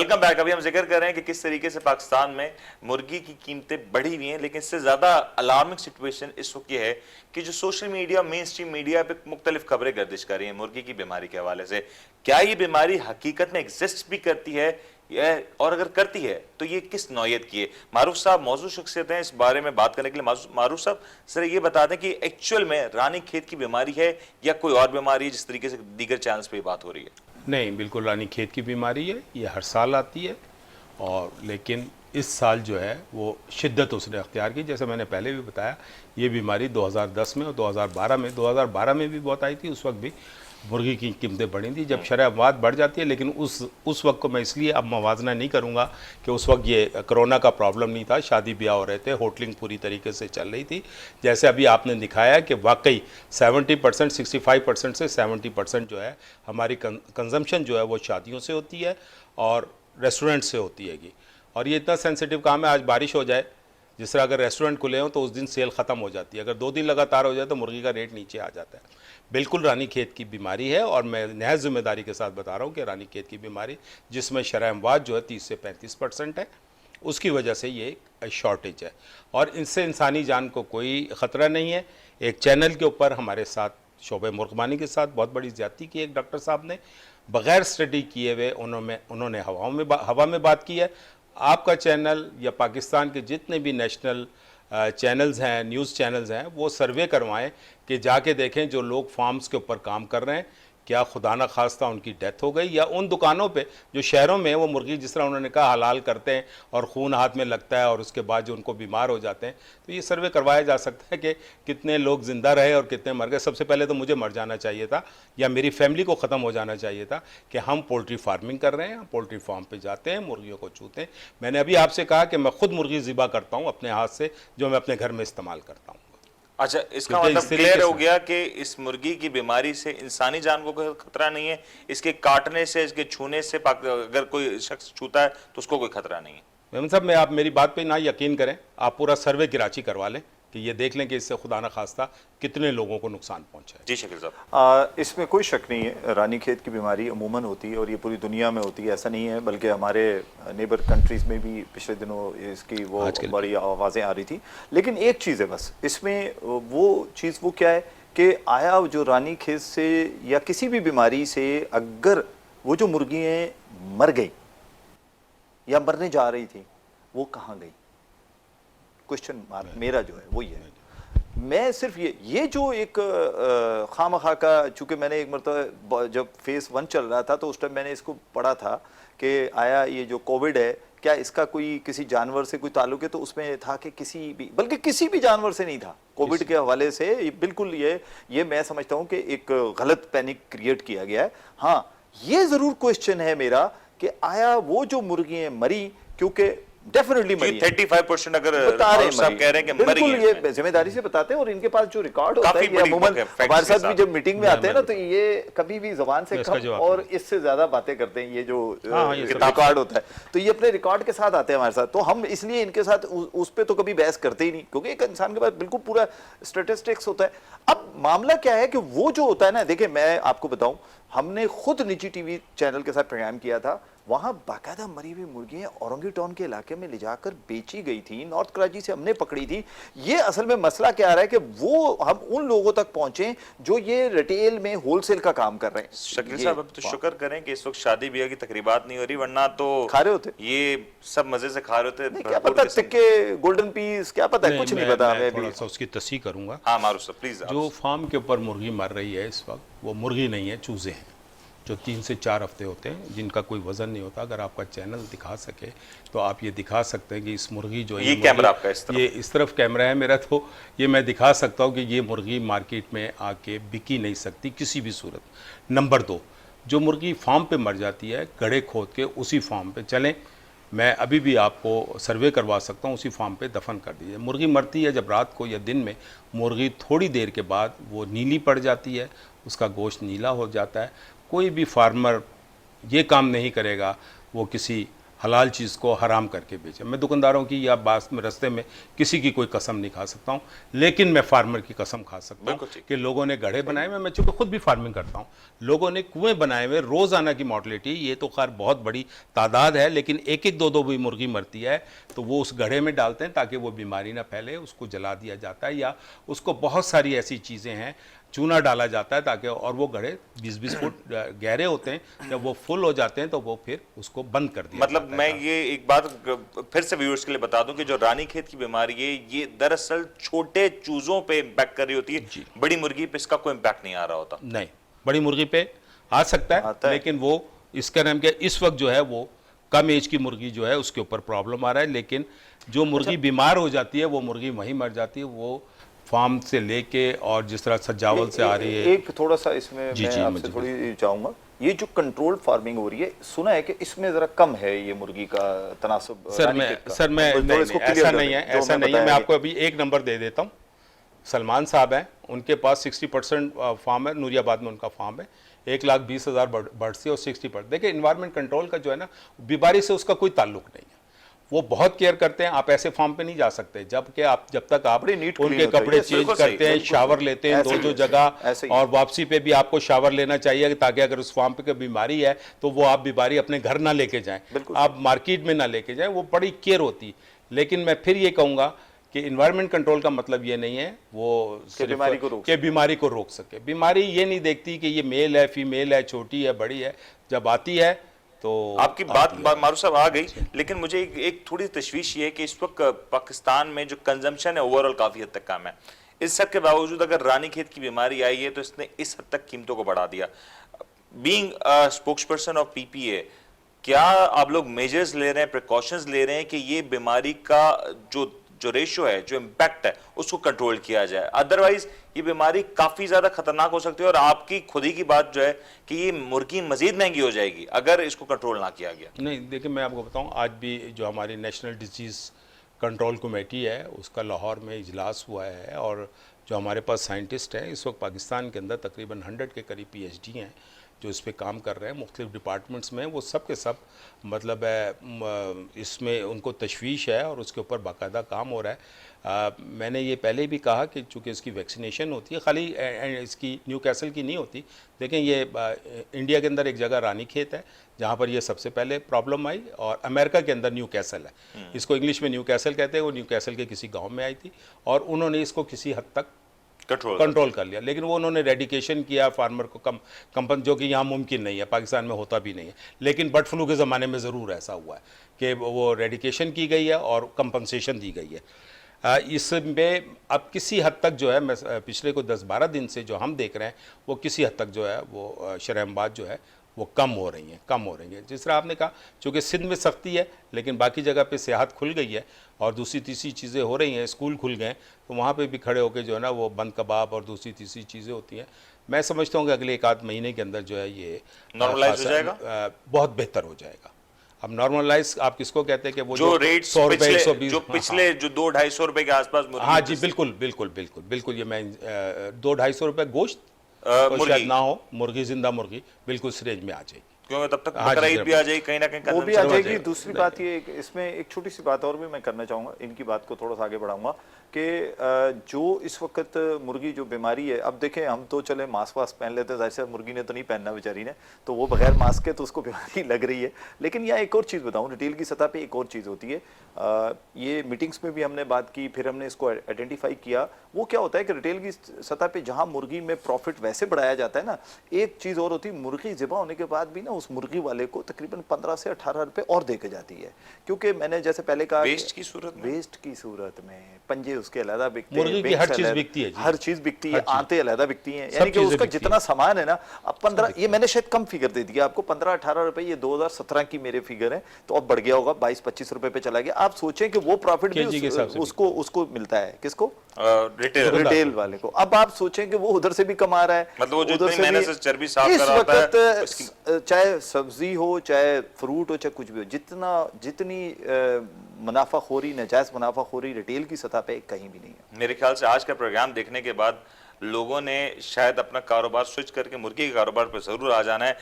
Welcome back. अभी हम जिक्र कर रहे हैं कि किस तरीके से पाकिस्तान में मुर्गी की कीमतें बढ़ी हुई हैं, लेकिन इससे ज्यादा अलार्मिंग सिचुएशन इस वक्त ये है कि जो social media, main stream media पे मुख्तलिफ खबरें गर्दिश कर रही हैं मुर्गी की बीमारी के हवाले से। क्या ये बीमारी हकीकत में एग्जिस्ट भी करती है और अगर करती है तो ये किस नौयत की है? मारूफ साहब मौजूद शख्सियत हैं इस बारे में बात करने के लिए। मारूफ साहब, सर ये बता दें कि एक्चुअल में रानी खेत की बीमारी है या कोई और बीमारी है जिस तरीके से दीगर चैनल्स पे बात हो रही है? नहीं, बिल्कुल रानी खेत की बीमारी है। ये हर साल आती है और लेकिन इस साल जो है वो शिद्दत उसने अख्तियार की। जैसे मैंने पहले भी बताया, ये बीमारी 2010 में और 2012 में भी बहुत आई थी। उस वक्त भी मुर्गी की कीमतें बढ़ी थी जब शरह अमवात बढ़ जाती है। लेकिन उस वक्त को मैं इसलिए अब मवाजना नहीं करूँगा कि उस वक्त ये कोरोना का प्रॉब्लम नहीं था, शादी ब्याह हो रहे थे, होटलिंग पूरी तरीके से चल रही थी। जैसे अभी आपने दिखाया कि वाकई 70%, 65% से 70% जो है हमारी कंजम्पशन जो है वो शादियों से होती है और रेस्टोरेंट से होती हैगी। और ये इतना सेंसिटिव काम है, आज बारिश हो जाए, जिस तरह अगर रेस्टोरेंट खुले हों तो उस दिन सेल ख़त्म हो जाती है। अगर 2 दिन लगातार हो जाए तो मुर्गी का रेट नीचे आ जाता है। बिल्कुल रानी खेत की बीमारी है और मैं नहायत ज़िम्मेदारी के साथ बता रहा हूँ कि रानी खेत की बीमारी, जिसमें शरह अमवात जो है 30 से 35% है, उसकी वजह से ये एक शॉर्टेज है और इनसे इंसानी जान को कोई ख़तरा नहीं है। एक चैनल के ऊपर हमारे साथ शोबे मुर्गबानी के साथ बहुत बड़ी ज़्यादती की एक डॉक्टर साहब ने, बग़ैर स्टडी किए हुए उन्होंने हवा में बात की है। आपका चैनल या पाकिस्तान के जितने भी नेशनल चैनल्स हैं, न्यूज़ चैनल्स हैं, वो सर्वे करवाएं कि जाके देखें जो लोग फार्म्स के ऊपर काम कर रहे हैं, क्या खुदा न खास्ता उनकी डेथ हो गई, या उन दुकानों पे जो शहरों में वो मुर्गी जिस तरह उन्होंने कहा हलाल करते हैं और खून हाथ में लगता है और उसके बाद जो उनको बीमार हो जाते हैं। तो ये सर्वे करवाया जा सकता है कि कितने लोग ज़िंदा रहे और कितने मर गए। सबसे पहले तो मुझे मर जाना चाहिए था या मेरी फैमिली को ख़त्म हो जाना चाहिए था कि हम पोल्ट्री फार्मिंग कर रहे हैं, हम पोल्ट्री फार्म पर जाते हैं, मुर्गियों को छूते हैं। मैंने अभी आपसे कहा कि मैं खुद मुर्गी ज़िबा करता हूँ अपने हाथ से, जो मैं अपने घर में इस्तेमाल करता हूँ। अच्छा, इसका मतलब क्लियर हो गया कि इस मुर्गी की बीमारी से इंसानी जान को कोई खतरा नहीं है, इसके काटने से, इसके छूने से अगर कोई शख्स छूता है तो उसको कोई खतरा नहीं है। मेमन साहब, मैं आप मेरी बात पे ना यकीन करें, आप पूरा सर्वे कराची करवा लें कि ये देख लें कि इससे खुदा न खास्ता कितने लोगों को नुकसान पहुंचा है। जी शकील साहब, इसमें कोई शक नहीं है, रानी खेत की बीमारी अमूमन होती है और ये पूरी दुनिया में होती है, ऐसा नहीं है। बल्कि हमारे नेबर कंट्रीज़ में भी पिछले दिनों इसकी वो बड़ी आवाज़ें आ रही थी। लेकिन एक चीज़ है बस इसमें, वो चीज़ वो क्या है कि आया जो रानी खेत से या किसी भी बीमारी से अगर वो जो मुर्गियाँ मर गई या मरने जा रही थी, वो कहाँ गई? क्वेश्चन मार्क मेरा जो है वो ये है। मैं सिर्फ ये जो एक खामखा का, चूंकि मैंने एक मरतबा जब फेज़ 1 चल रहा था तो उस टाइम मैंने इसको पढ़ा था कि आया ये जो कोविड है, क्या इसका कोई किसी जानवर से कोई ताल्लुक है? तो उसमें था कि बल्कि किसी भी जानवर से नहीं था। कोविड के हवाले से बिल्कुल ये मैं समझता हूँ कि एक गलत पैनिक क्रिएट किया गया है। हाँ, ये ज़रूर क्वेश्चन है मेरा कि आया वो जो मुर्गियाँ मरी, क्योंकि डेफिनेटली 35% अगर बता रहे साहब कह रहे हैं कि बिल्कुल ये जिम्मेदारी से बताते हैं और इनके पास जो रिकॉर्ड होता है, अमूमन हमारे साथ भी जब मीटिंग में आते हैं ना तो ये कभी भी जुबान से कम और इससे ज्यादा बातें करते हैं। ये जो रिकॉर्ड होता है तो ये अपने रिकॉर्ड के साथ आते हैं हमारे साथ, तो हम इसलिए इनके साथ उस पर तो कभी बहस करते ही नहीं, क्योंकि एक इंसान के पास बिल्कुल पूरा स्टेटिस्टिक्स होता है। अब मामला क्या है कि वो जो होता है ना, देखिए मैं आपको बताऊं, हमने खुद निजी टीवी चैनल के साथ प्रोग्राम किया था, वहां बाकायदा मरी हुई मुर्गियां औरंगीटॉन के इलाके में ले जाकर बेची गई थी, नॉर्थ कराची से हमने पकड़ी थी। ये असल में मसला क्या आ रहा है कि वो हम उन लोगों तक पहुंचे जो ये रिटेल में होलसेल का काम कर रहे हैं। शकील साहब, अब तो शुक्र करें कि इस वक्त शादी ब्याह की तकरीबात नहीं हो रही, वरना तो खा रहे होते, ये सब मजे से खा रहे होते। क्या पता टिक्के, गोल्डन पीस, क्या पता, कुछ नहीं पता हमें। थोड़ा सा उसकी तस्हीह करूंगा। हाँ मारूफ साहब प्लीज। जो फार्म के ऊपर मुर्गी मर रही है इस वक्त, वो मुर्गी नहीं है, चूजे हैं जो 3 से 4 हफ्ते होते हैं, जिनका कोई वजन नहीं होता। अगर आपका चैनल दिखा सके तो आप ये दिखा सकते हैं कि इस मुर्गी जो ये कैमरा आपका इस तरफ कैमरा है मेरा, तो ये मैं दिखा सकता हूँ कि ये मुर्गी मार्केट में आके बिकी नहीं सकती किसी भी सूरत। नंबर 2, जो मुर्गी फार्म पे मर जाती है, गड्ढे खोद के उसी फार्म पे चलें, मैं अभी भी आपको सर्वे करवा सकता हूँ, उसी फार्म पे दफन कर दीजिए। मुर्गी मरती है जब रात को या दिन में, मुर्गी थोड़ी देर के बाद वो नीली पड़ जाती है, उसका गोश्त नीला हो जाता है। कोई भी फार्मर ये काम नहीं करेगा, वो किसी हलाल चीज़ को हराम करके बेचें। मैं दुकानदारों की या बात में रास्ते में किसी की कोई कसम नहीं खा सकता हूँ, लेकिन मैं फार्मर की कसम खा सकता हूँ कि लोगों ने गड्ढे बनाए हुए, मैं चूँकि खुद भी फार्मिंग करता हूँ, लोगों ने कुएं बनाए हुए, रोज़ाना की मॉर्टलिटी ये तो खैर बहुत बड़ी तादाद है, लेकिन एक एक दो दो भी मुर्गी मरती है तो वो उस गड्ढे में डालते हैं ताकि वो बीमारी ना फैले, उसको जला दिया जाता है या उसको बहुत सारी ऐसी चीज़ें हैं, चूना डाला जाता है ताकि, और वो गड्ढे 20-20 फुट गहरे होते हैं, जब वो फुल हो जाते हैं तो वो फिर उसको बंद कर दिया मतलब जाता मैं है। ये एक बात फिर से व्यूअर्स के लिए बता दूं कि जो रानीखेत की बीमारी है ये दरअसल छोटे चूजों पे इम्पैक्ट कर रही होती है, बड़ी मुर्गी पे इसका कोई इम्पैक्ट नहीं आ रहा होता। नहीं, बड़ी मुर्गी पे आ सकता है, लेकिन वो इसका नाम क्या, इस वक्त जो है वो कम एज की मुर्गी जो है उसके ऊपर प्रॉब्लम आ रहा है, लेकिन जो मुर्गी बीमार हो जाती है वो मुर्गी वहीं मर जाती है, वो फार्म से लेके और जिस तरह सजावल से आ रही है। एक थोड़ा सा इसमें मैं आपसे थोड़ी चाहूंगा, ये जो कंट्रोल फार्मिंग हो रही है, सुना है कि इसमें जरा कम है ये मुर्गी का तनासुब। सर मैं ऐसा नहीं है, ऐसा नहीं है। मैं आपको अभी एक नंबर दे देता हूँ। सलमान साहब हैं, उनके पास 60% फार्म है, नूरियाबाद में उनका फार्म है, 1,20,000 बर्ड्स है और 60%। देखिए इन्वायरमेंट कंट्रोल का जो है ना, बीमारी से उसका कोई ताल्लुक नहीं है, वो बहुत केयर करते हैं। आप ऐसे फार्म पे नहीं जा सकते जब तक आप उनके कपड़े चेंज करते हैं, शावर लेते हैं दो जगह, और वापसी पे भी आपको शावर लेना चाहिए ताकि अगर उस फार्म पे कोई बीमारी है तो वो आप बीमारी अपने घर ना लेके जाएं, आप मार्केट में ना लेके जाएं, वो बड़ी केयर होती है। लेकिन मैं फिर ये कहूँगा कि इन्वायरमेंट कंट्रोल का मतलब ये नहीं है वो बीमारी को रोक सके। बीमारी ये नहीं देखती कि ये मेल है, फीमेल है, छोटी है, बड़ी है, जब आती है तो आपकी बात मारूफ साहब आ गई, लेकिन मुझे एक थोड़ी तशवीश ये है कि इस वक्त पाकिस्तान में जो कंजम्पशन है ओवरऑल काफी हद तक कम है। इस सब के बावजूद अगर रानीखेत की बीमारी आई है तो इसने इस हद तक कीमतों को बढ़ा दिया। Being spokesperson of P P A, क्या आप लोग मेजर्स ले रहे हैं, प्रिकॉशंस ले रहे हैं कि ये बीमारी का जो रेशियो है, जो इम्पैक्ट है, उसको कंट्रोल किया जाए? अदरवाइज ये बीमारी काफी ज्यादा खतरनाक हो सकती है और आपकी खुद ही की बात जो है कि ये मुर्गी मजीद महंगी हो जाएगी अगर इसको कंट्रोल ना किया गया। नहीं, देखिए मैं आपको बताऊं, आज भी जो हमारी नेशनल डिजीज कंट्रोल कमेटी है उसका लाहौर में इजलास हुआ है, और जो हमारे पास साइंटिस्ट हैं इस वक्त पाकिस्तान के अंदर तकरीबन 100 के करीब PhD हैं जो इस पे काम कर रहे हैं मुख्तलिफ डिपार्टमेंट्स में, वो सब के सब मतलब है इसमें उनको तशवीश है और उसके ऊपर बाकायदा काम हो रहा है। मैंने ये पहले भी कहा कि चूँकि इसकी वैक्सीनेशन होती है, खाली इसकी न्यूकैसल की नहीं होती। देखें ये इंडिया के अंदर एक जगह रानीखेत है जहाँ पर ये सबसे पहले प्रॉब्लम आई, और अमेरिका के अंदर न्यूकैसल है, इसको इंग्लिश में न्यूकैसल कहते हैं। वो न्यूकैसल के किसी गाँव में आई थी और उन्होंने इसको किसी हद तक कंट्रोल कर लिया, लेकिन वो उन्होंने रेडिकेशन किया फार्मर को कंपन, जो कि यहाँ मुमकिन नहीं है, पाकिस्तान में होता भी नहीं है। लेकिन बर्ड फ्लू के ज़माने में ज़रूर ऐसा हुआ है कि वो रेडिकेशन की गई है और कंपनसेशन दी गई है। इसमें अब किसी हद तक जो है, मैं पिछले को 10-12 दिन से जो हम देख रहे हैं वो किसी हद तक जो है वो शरहबाज जो है वो कम हो रही हैं। जिस तरह आपने कहा, चूँकि सिंध में सख्ती है लेकिन बाकी जगह पे सियाहत खुल गई है और दूसरी तीसरी चीज़ें हो रही हैं, स्कूल खुल गए, तो वहाँ पे भी खड़े होकर जो है ना वो बंद कबाब और दूसरी तीसरी चीज़ें होती हैं। मैं समझता हूँ कि अगले 1-8 महीने के अंदर जो है ये नॉर्मलाइज हो जाएगा, बहुत बेहतर हो जाएगा। अब नॉर्मलाइज आप किसको कहते हैं कि वो जो रेट 100 रुपए 120 जो पिछले जो 200-250 रुपए के आसपास, हाँ जी बिल्कुल ये मैं 200-250 रुपए गोश्त शायद ना हो, मुर्गी, जिंदा मुर्गी बिल्कुल इस रेंज में आ जाएगी, क्योंकि तब तक बकरा ईद भी आ जाएगी, कहीं ना कहीं वो भी आ जाएगी। दूसरी बात ये, इसमें एक छोटी सी बात और भी मैं करना चाहूँगा, इनकी बात को थोड़ा सा आगे बढ़ाऊंगा कि जो इस वक्त मुर्गी जो बीमारी है, अब देखें हम तो चले मास्क वास्क पहन लेते हैं, जाहिर से मुर्गी ने तो नहीं पहनना बेचारी ने, तो वो बगैर मास्क के तो उसको बीमारी लग रही है। लेकिन यहाँ एक और चीज़ बताऊँ, रिटेल की सतह पे एक और चीज़ होती है, ये मीटिंग्स में भी हमने बात की, फिर हमने इसको आइडेंटिफाई किया। वो क्या होता है कि रिटेल की सतह पे जहाँ मुर्गी में प्रॉफिट वैसे बढ़ाया जाता है ना, एक चीज़ और होती है, मुर्गी ज़िबा होने के बाद भी ना उस मुर्गी वाले को तकरीबन 15 से 18 रुपये और दे के जाती है, क्योंकि मैंने जैसे पहले कहा वेस्ट की सूरत में पंजे उसके अलग बिकते हैं, मुर्गी की हर चीज बिकती है, हर चीज बिकती है, आंतें अलग बिकती हैं, यानी कि उसका जितना सामान है ना, अब 15, ये मैंने शायद कम फिगर दे दिया आपको, 15-18 रुपए, ये 2017 की मेरे फिगर है, तो अब बढ़ गया होगा 22-25 रुपए पे चला गया। आप सोचें कि वो प्रॉफिट भी उसको मिलता है, किसको? रिटेल वाले को। अब आप सोचें कि वो उधर से भी कमा रहा है, मतलब वो जो इतनी मेहनत से चर्बी साफ इस कराता है, वक्त चाहे सब्जी हो, चाहे फ्रूट हो, चाहे कुछ भी हो, जितनी मुनाफाखोरी, नाजायज मुनाफाखोरी रिटेल की सतह पे कहीं भी नहीं है। मेरे ख्याल से आज का प्रोग्राम देखने के बाद लोगों ने शायद अपना कारोबार स्विच करके मुर्गी के कारोबार पर जरूर आ जाना है।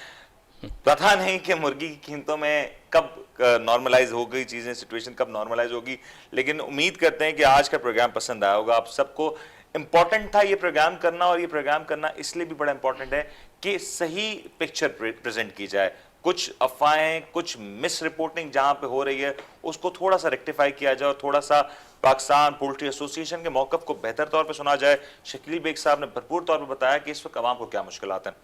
पता नहीं कि मुर्गी की कीमतों में कब नॉर्मलाइज हो गई चीजें, सिचुएशन कब नॉर्मलाइज होगी, लेकिन उम्मीद करते हैं कि आज का प्रोग्राम पसंद आया होगा आप सबको। इंपॉर्टेंट था ये प्रोग्राम करना, और ये प्रोग्राम करना इसलिए भी बड़ा इंपॉर्टेंट है कि सही पिक्चर प्रेजेंट की जाए। कुछ अफवाहें, कुछ मिस रिपोर्टिंग जहां पे हो रही है उसको थोड़ा सा रेक्टिफाई किया जाए, और थोड़ा सा पाकिस्तान पोल्ट्री एसोसिएशन के मौकफ को बेहतर तौर पे सुना जाए। शकील बेग साहब ने भरपूर तौर पे बताया कि इस वक्त अवाम को क्या मुश्किलात हैं,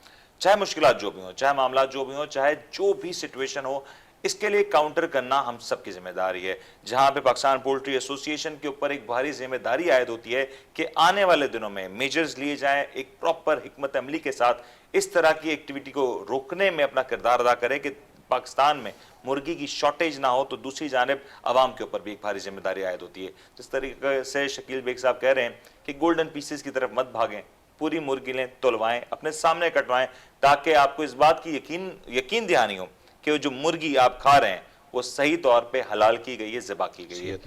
चाहे मुश्किलात जो भी हो, चाहे मामला जो भी हो, चाहे जो भी सिचुएशन हो, इसके लिए काउंटर करना हम सबकी जिम्मेदारी है। जहां पे पाकिस्तान पोल्ट्री एसोसिएशन के ऊपर एक भारी जिम्मेदारी आयद होती है कि आने वाले दिनों में मेजर्स लिए जाएं, एक प्रॉपर हिकमत अमली के साथ इस तरह की एक्टिविटी को रोकने में अपना किरदार अदा करें कि पाकिस्तान में मुर्गी की शॉर्टेज ना हो। तो दूसरी जानिब आवाम के ऊपर भी एक भारी जिम्मेदारी आयद होती है। जिस तरीके से शकील बेग साहब कह रहे हैं कि गोल्डन पीसेस की तरफ मत भागें, पूरी मुर्गी लें, तुलवाएं, अपने सामने कटवाएं, ताकि आपको इस बात की यकीन दहानी हो कि जो मुर्गी आप खा रहे हैं वो सही तौर पे हलाल की गई है, ज़िबा की गई है।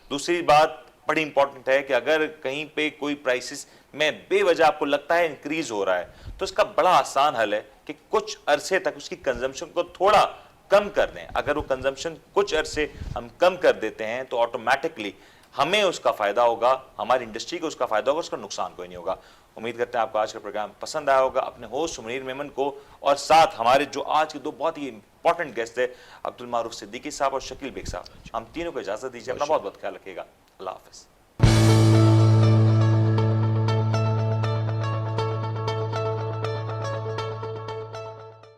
दूसरी बात बड़ी इंपॉर्टेंट है कि अगर कहीं पे कोई प्राइसेस में बेवजह आपको लगता है इंक्रीज हो रहा है, तो इसका बड़ा आसान हल है कि कुछ अरसे तक उसकी कंजम्पशन को थोड़ा कम कर दें। अगर वो कंजम्पशन कुछ अरसे हम कम कर देते हैं तो ऑटोमेटिकली हमें उसका फायदा होगा, हमारी इंडस्ट्री को उसका फायदा होगा, उसका नुकसान कोई नहीं होगा। उम्मीद करते हैं आपको आज का प्रोग्राम पसंद आया होगा। अपने होस्ट मुनीर मेमन को और साथ हमारे जो आज के दो बहुत ही इंपॉर्टेंट गेस्ट है अब्दुल मारूफ सिद्दीकी साहब और शकील बेग साहब, हम तीनों को इजाजत दीजिए। अपना बहुत बहुत ख्याल रखिएगा। अल्लाह हाफिज।